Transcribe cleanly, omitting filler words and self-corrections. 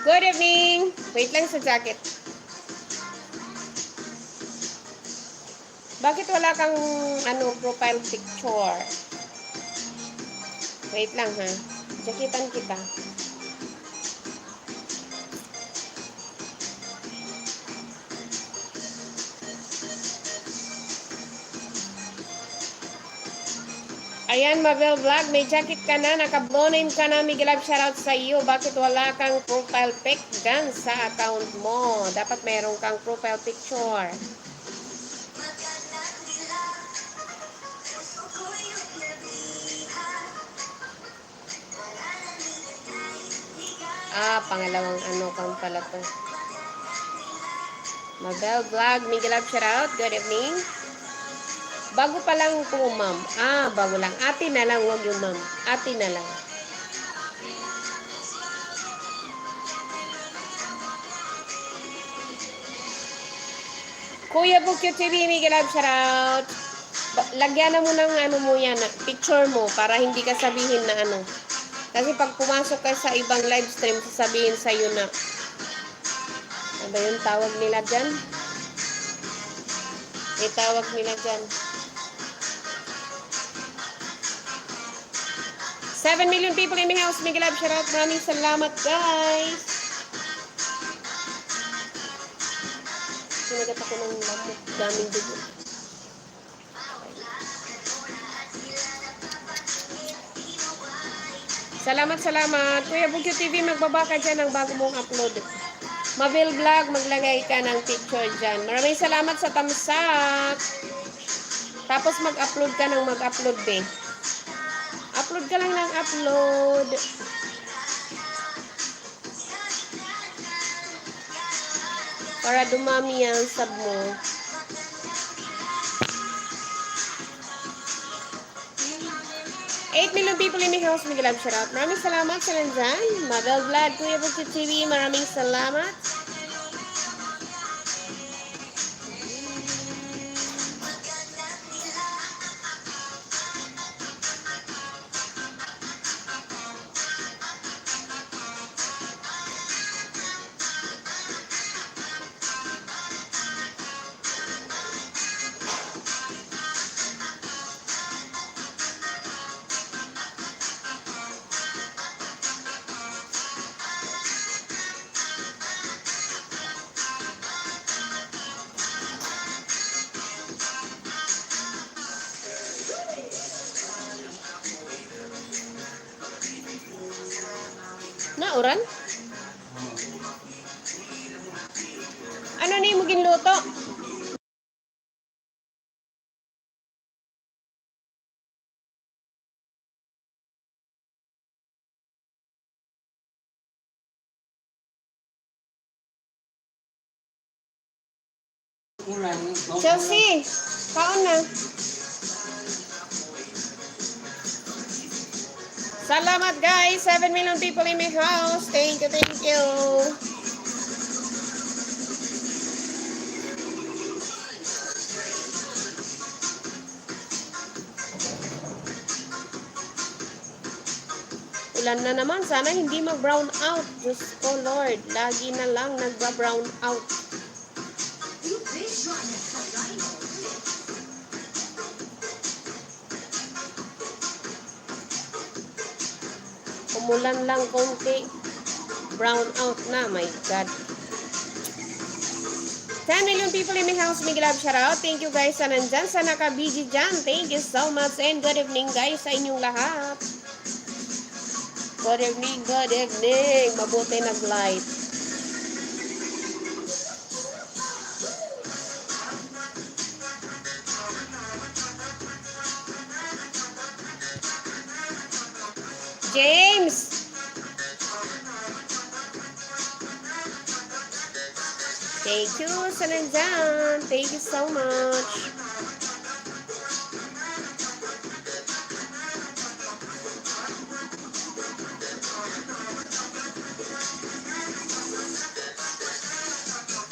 Good evening! Wait lang sa jacket. Bakit wala kang profile picture? Wait lang ha. Jacketan kita. Ayan, Mabel Vlog, may jacket ka na, naka-blue ka na, Miguel, shoutout sa iyo. Bakit wala kang profile pic dyan sa account mo? Dapat meron kang profile picture. Pangalawang kang pala to. Mabel Vlog, Miguel, shoutout. Good evening. Bago pa lang po, ma'am. Bago lang. Ate na lang, wag yung ma'am. Ate na lang. Kuya Bukyo TV, Miguel, shoutout. Lagyan na mo ng mo yan, picture mo, para hindi ka sabihin na Kasi pag pumasok ka sa ibang live stream, sasabihin sa'yo na, ano ba yung tawag nila dyan? May tawag nila dyan. 7 million people in my house. Miguel Ab, shoutout. Maraming salamat, guys. Sinagat ako ng lamok. Daming dugo. Salamat. Kuya Bugyo TV, magbaba ka dyan ng bago mong upload. Mabel Vlog, maglagay ka ng picture dyan. Maraming salamat sa tamsak. Tapos mag-upload ka ng mag-upload, be. Upload ka lang ng upload. Para dumami ang sub mo. Eight million people in my house, Miguel Ab, shoutout. Maraming salamat sa nandyan. Mabel Vlog, Kuya Bukyo TV, maraming salamat. Nauran? Ano na yung ginluto? Chelsea, kaon na. Salamat guys, 7 million people in my house. Thank you. Ulan na naman, sana hindi mag-brown out. Diyos ko Lord, lagi na lang nagba-brown out. Umulan lang konti, brown out na, my God. 10 million people in my house, Miguel Ab, shoutout. Thank you guys sa nandyan, sa naka-BG dyan. Thank you so much and good evening guys sa inyong lahat. Good evening. Mabuti nag-light. James! Thank you sa nandyan. Thank you so much.